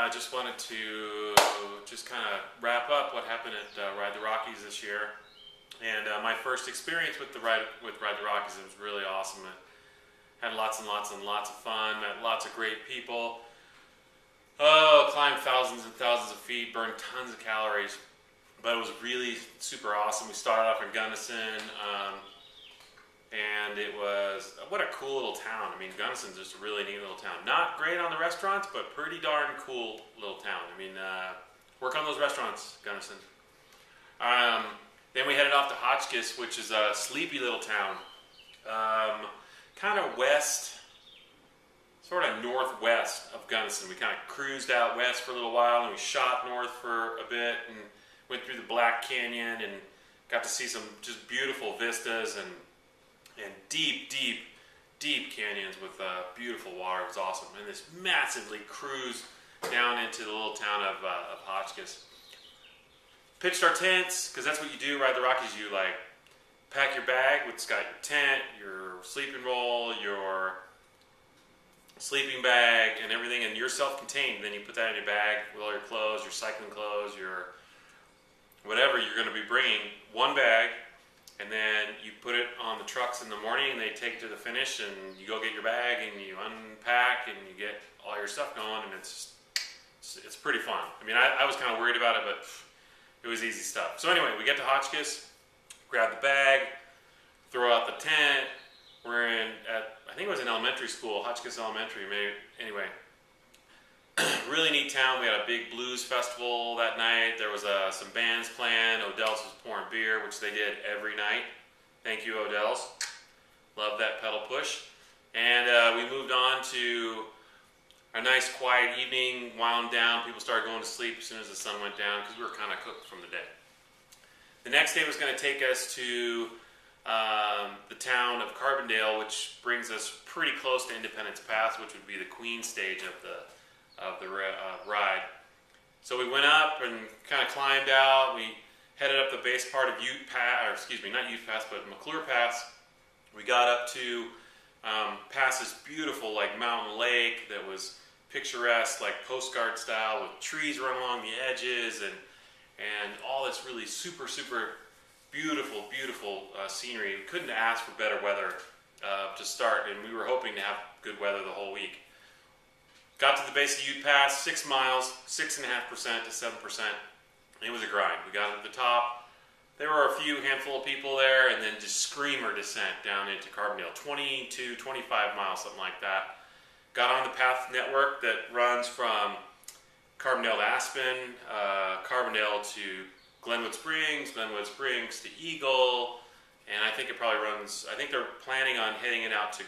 I just wanted to just kind of wrap up what happened at Ride the Rockies this year. And my first experience with Ride the Rockies, it was really awesome. I had lots and lots and lots of fun, met lots of great people. Oh, climbed thousands and thousands of feet, burned tons of calories. But it was really super awesome. We started off in Gunnison, and it was, what a cool little town. I mean, Gunnison's just a really neat little town. Not great on the restaurants, but pretty darn cool little town. I mean, work on those restaurants, Gunnison. Then we headed off to Hotchkiss, which is a sleepy little town. Kind of west, sort of northwest of Gunnison. We kind of cruised out west for a little while, and we shot north for a bit, and went through the Black Canyon, and got to see some just beautiful vistas, and deep, deep, deep canyons with beautiful water. It was awesome. And this massively cruise down into the little town of Hotchkiss. Pitched our tents, because that's what you do, Ride the Rockies. You like pack your bag, which has got your tent, your sleeping roll, your sleeping bag, and everything, and you're self-contained. Then you put that in your bag with all your clothes, your cycling clothes, your whatever you're going to be bringing, one bag. And then you put it on the trucks in the morning, and they take it to the finish, and you go get your bag, and you unpack, and you get all your stuff going, and it's pretty fun. I mean, I was kind of worried about it, but it was easy stuff. So anyway, we get to Hotchkiss, grab the bag, throw out the tent. We're I think it was an elementary school, Hotchkiss Elementary, maybe. Anyway, really neat town. We had a big blues festival that night. There was some bands playing. Odell's was pouring beer, which they did every night. Thank you, Odell's. Love that pedal push. And we moved on to a nice quiet evening, wound down. People started going to sleep as soon as the sun went down because we were kind of cooked from the day. The next day was going to take us to the town of Carbondale, which brings us pretty close to Independence Pass, which would be the Queen stage of the ride. So we went up and kind of climbed out. We headed up the base part of Ute Pass, or excuse me, not Ute Pass, but McClure Pass. We got up to past this beautiful like mountain lake that was picturesque, like postcard style, with trees running along the edges and all this really super, super beautiful, beautiful scenery. We couldn't ask for better weather to start, and we were hoping to have good weather the whole week. Got to the base of Ute Pass, 6 miles, 6.5% to 7%. It was a grind. We got to the top. There were a handful of people there, and then just screamer descent down into Carbondale, 20 to 25 miles, something like that. Got on the path network that runs from Carbondale to Aspen, Carbondale to Glenwood Springs to Eagle, and I think it probably runs, I think they're planning on heading it out to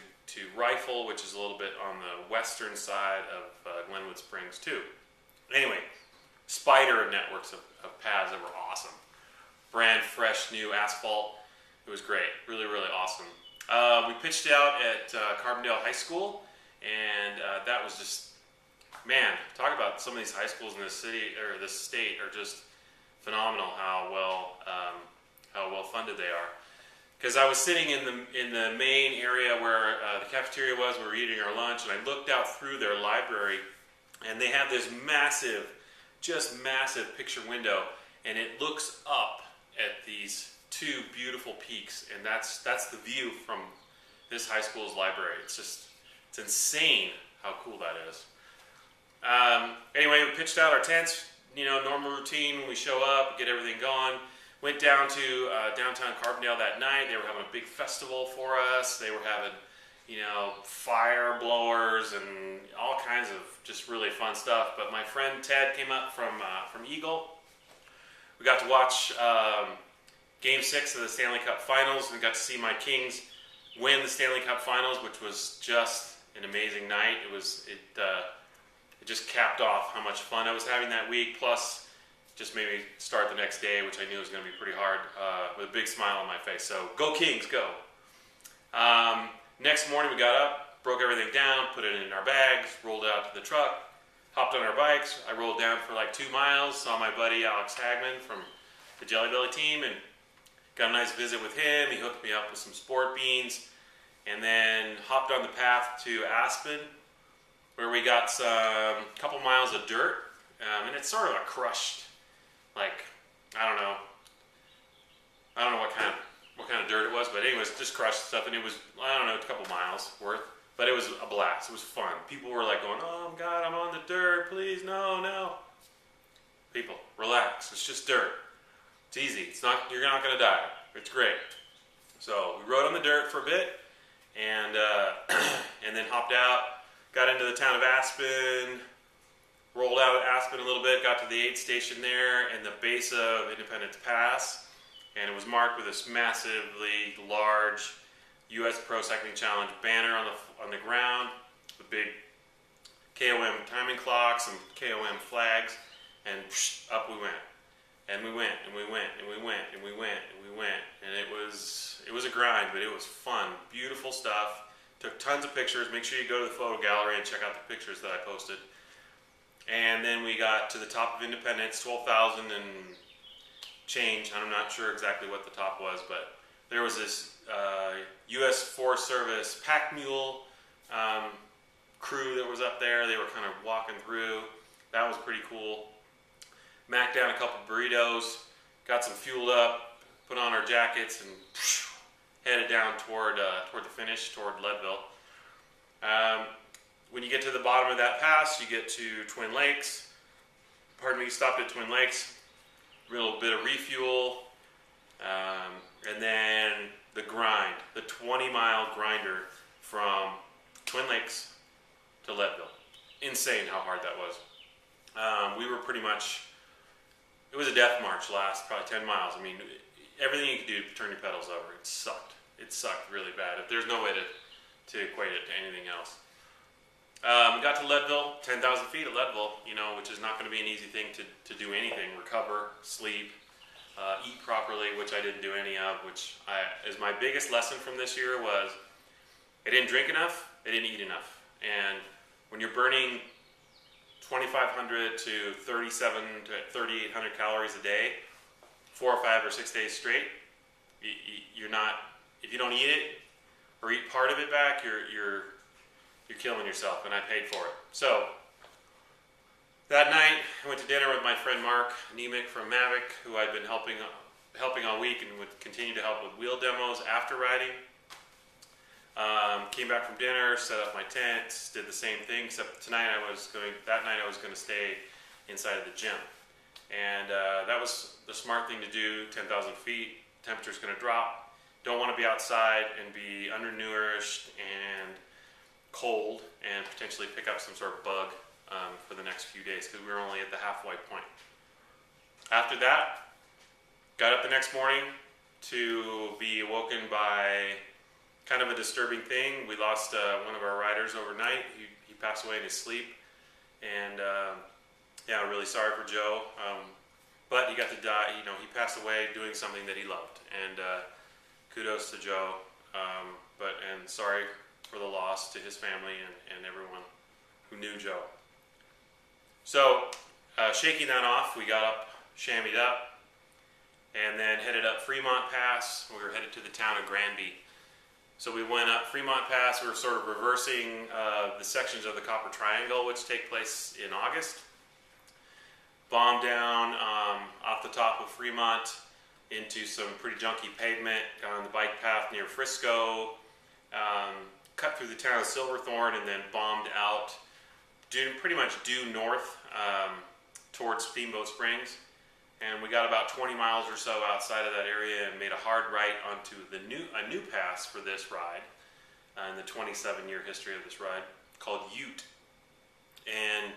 Rifle, which is a little bit on the western side of Glenwood Springs too. Anyway, spider of networks of paths that were awesome. Brand fresh new asphalt. It was great. Really, really awesome. We pitched out at Carbondale High School, and that was just, man, talk about some of these high schools in this city or this state are just phenomenal. How well funded they are. Because I was sitting in the main area where the cafeteria was, we were eating our lunch, and I looked out through their library, and they have this massive, just massive picture window, and it looks up at these two beautiful peaks, and that's the view from this high school's library. It's insane how cool that is. Anyway, we pitched out our tents, normal routine when we show up, get everything going. Went down to downtown Carbondale that night. They were having a big festival for us. They were having, fire blowers and all kinds of just really fun stuff. But my friend Ted came up from Eagle. We got to watch Game 6 of the Stanley Cup Finals. We got to see my Kings win the Stanley Cup Finals, which was just an amazing night. It just capped off how much fun I was having that week. Plus, just made me start the next day, which I knew was going to be pretty hard, with a big smile on my face. So, go Kings, go! Next morning we got up, broke everything down, put it in our bags, rolled it out to the truck, hopped on our bikes. I rolled down for like 2 miles, saw my buddy Alex Hagman from the Jelly Belly team, and got a nice visit with him. He hooked me up with some sport beans, and then hopped on the path to Aspen. where we got some couple miles of dirt, and it's sort of a crushed, like I don't know what kind of dirt it was, but anyways, just crushed stuff, and it was, I don't know, a couple miles worth, but it was a blast. It was fun. People were like going, "Oh God, I'm on the dirt, please, no, no." People, relax. It's just dirt. It's easy. It's not. You're not going to die. It's great. So we rode on the dirt for a bit, and and then hopped out, got into the town of Aspen, rolled out of Aspen a little bit, got to the aid station there, and the base of Independence Pass, and it was marked with this massively large U.S. Pro Cycling Challenge banner on the ground, with big KOM timing clocks and KOM flags, and up we went. And we went, and we went, and we went, and we went, and we went, and it was a grind, but it was fun. Beautiful stuff. Took tons of pictures. Make sure you go to the photo gallery and check out the pictures that I posted. And then we got to the top of Independence, 12,000 and change. I'm not sure exactly what the top was, but there was this U.S. Forest Service pack mule crew that was up there. They were kind of walking through. That was pretty cool. Macked down a couple burritos, got some fueled up, put on our jackets, and headed down toward the finish, toward Leadville. When you get to the bottom of that pass, you get to Twin Lakes. Pardon me, stopped at Twin Lakes. Real bit of refuel, and then the grind, the 20-mile grinder from Twin Lakes to Leadville. Insane how hard that was. We were pretty much. It was a death march last probably 10 miles. I mean, everything you could do to turn your pedals over. It sucked. It sucked really bad. There's no way to equate it to anything else. We got to Leadville, 10,000 feet at Leadville, which is not going to be an easy thing to do anything. Recover, sleep, eat properly, which I didn't do any of, which is my biggest lesson from this year was I didn't drink enough, I didn't eat enough. And when you're burning 2,500 to 3,700 to 3,800 calories a day, 4 or 5 or 6 days straight, you're not, if you don't eat it or eat part of it back, you're killing yourself, and I paid for it. So that night, I went to dinner with my friend Mark Nemec from Mavic, who I'd been helping all week and would continue to help with wheel demos after riding. Came back from dinner, set up my tent, did the same thing, except that night I was going to stay inside of the gym. And that was the smart thing to do. 10,000 feet, temperature's going to drop. Don't want to be outside and be undernourished and cold and potentially pick up some sort of bug for the next few days, because we were only at the halfway point. After that, got up the next morning to be awoken by kind of a disturbing thing. We lost one of our riders overnight. He passed away in his sleep, and yeah, really sorry for Joe. But he got to die. He passed away doing something that he loved, and kudos to Joe. And sorry for the loss to his family and everyone who knew Joe. So, shaking that off, we got up, chamoised up, and then headed up Fremont Pass. We were headed to the town of Granby. So we went up Fremont Pass. We were sort of reversing the sections of the Copper Triangle, which take place in August. Bombed down off the top of Fremont into some pretty junky pavement, got on the bike path near Frisco, cut through the town of Silverthorne, and then bombed out pretty much due north towards Steamboat Springs. And we got about 20 miles or so outside of that area and made a hard right onto a new pass for this ride in the 27-year history of this ride, called Ute. And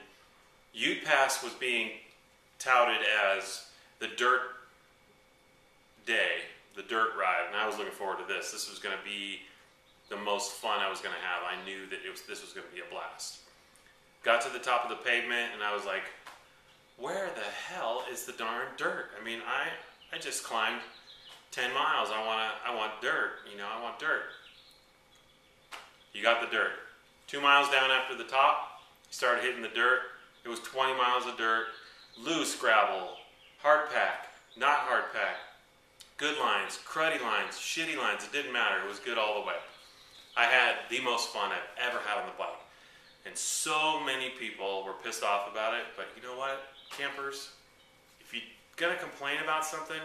Ute Pass was being touted as the dirt day, the dirt ride, and I was looking forward to this. This was going to be the most fun I was going to have. I knew that this was going to be a blast. Got to the top of the pavement, and I was like, where the hell is the darn dirt? I mean, I just climbed 10 miles. I want dirt. I want dirt. You got the dirt. 2 miles down after the top, you started hitting the dirt. It was 20 miles of dirt, loose gravel, hard pack, not hard pack, good lines, cruddy lines, shitty lines. It didn't matter. It was good all the way. I had the most fun I've ever had on the bike. And so many people were pissed off about it, but you know what, campers, if you're gonna complain about something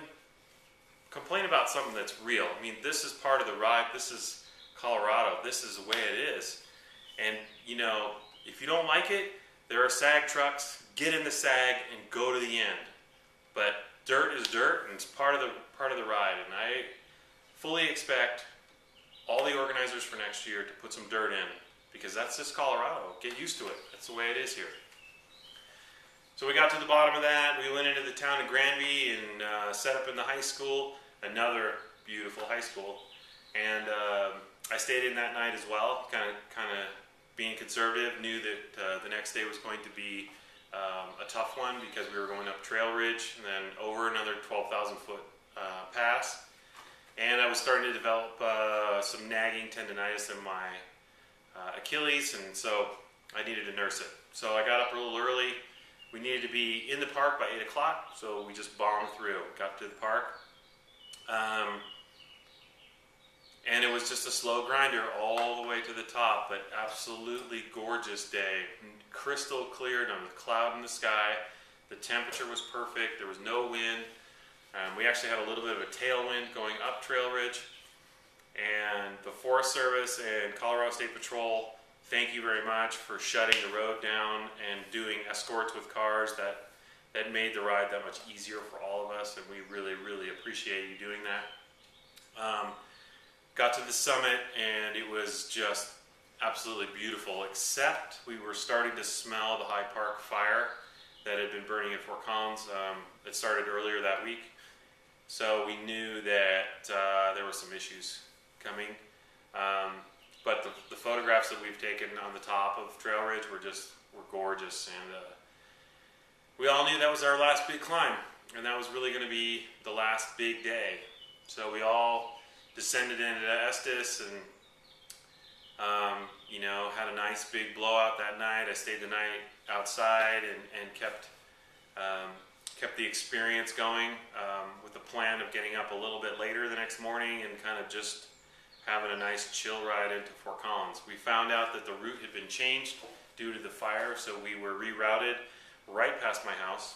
that's real. I mean, this is part of the ride. This is Colorado. This is the way it is. And you know, if you don't like it, there are SAG trucks. Get in the SAG and go to the end. But dirt is dirt, and it's part of the ride. And I fully expect all the organizers for next year to put some dirt in, because that's just Colorado. Get used to it. That's the way it is here. So we got to the bottom of that. We went into the town of Granby and set up in the high school, another beautiful high school. And I stayed in that night as well, kind of being conservative. Knew that the next day was going to be a tough one, because we were going up Trail Ridge and then over another 12,000 foot pass. And I was starting to develop some nagging tendonitis in my Achilles, and so I needed to nurse it. So I got up a little early. We needed to be in the park by 8 o'clock, so we just bombed through. Got to the park. And it was just a slow grinder all the way to the top, but absolutely gorgeous day. Crystal clear, not a cloud in the sky. The temperature was perfect. There was no wind. We actually had a little bit of a tailwind going up Trail Ridge. And the Forest Service and Colorado State Patrol, thank you very much for shutting the road down and doing escorts with cars. That made the ride that much easier for all of us, and we really, really appreciate you doing that. Got to the summit, and it was just absolutely beautiful, except we were starting to smell the High Park fire that had been burning in Fort Collins. It started earlier that week, so we knew that there were some issues coming. But the photographs that we've taken on the top of Trail Ridge were gorgeous, and we all knew that was our last big climb, and that was really going to be the last big day. So we all descended into Estes and you know, had a nice big blowout that night. I stayed the night outside and kept the experience going with the plan of getting up a little bit later the next morning and kind of just having a nice chill ride into Fort Collins. We found out that the route had been changed due to the fire, so we were rerouted right past my house.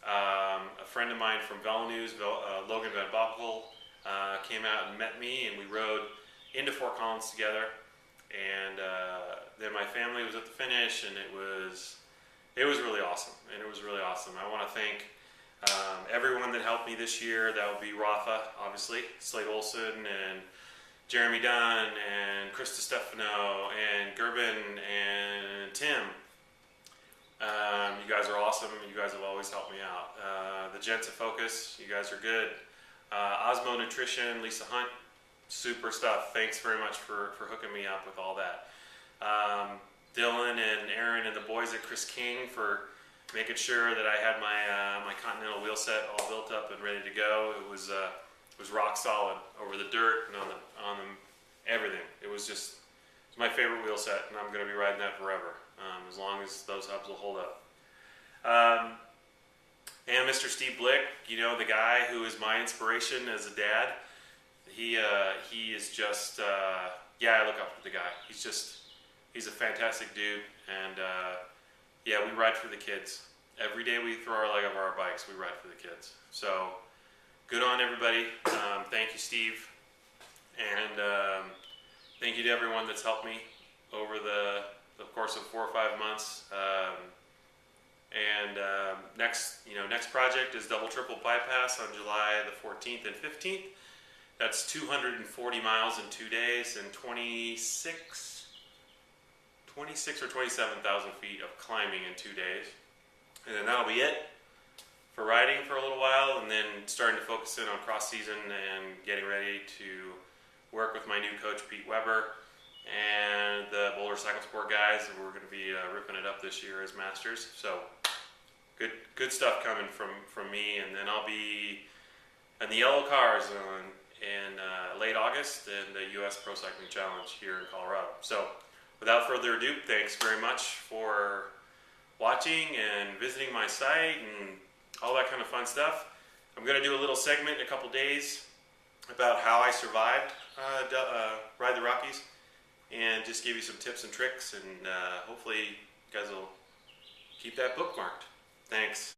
A friend of mine from Velo News, Logan Van Boppel, came out and met me, and we rode into Fort Collins together. And then my family was at the finish, and it was really awesome. I want to thank everyone that helped me this year. That would be Rafa, obviously, Slade Olson, and Jeremy Dunn, and Chris DiStefano, and Gerben, and Tim. You guys are awesome. You guys have always helped me out. The gents at Focus, you guys are good. Osmo Nutrition, Lisa Hunt, super stuff. Thanks very much for hooking me up with all that. Dylan and Aaron and the boys at Chris King for making sure that I had my Continental wheel set all built up and ready to go. It was rock solid over the dirt and on everything. It's my favorite wheel set, and I'm going to be riding that forever, as long as those hubs will hold up. And Mr. Steve Blick, you know, the guy who is my inspiration as a dad. He is just, I look up to the guy. He's a fantastic dude, and we ride for the kids. Every day we throw our leg over our bikes, we ride for the kids. So, good on everybody. Thank you, Steve, and thank you to everyone that's helped me over the course of 4 or 5 months. Next project is Double Triple Bypass on July the 14th and 15th. That's 240 miles in 2 days and 26 or 27,000 feet of climbing in 2 days. And then that'll be it for riding for a little while, and then starting to focus in on cross season and getting ready to work with my new coach, Pete Weber, and the Boulder Cycle Sport guys. We're going to be ripping it up this year as masters. So good stuff coming from me, and then I'll be in the yellow cars in late August in the U.S. Pro Cycling Challenge here in Colorado. So without further ado, thanks very much for watching and visiting my site and all that kind of fun stuff. I'm going to do a little segment in a couple days about how I survived Ride the Rockies. and just give you some tips and tricks, and hopefully you guys will keep that bookmarked. Thanks.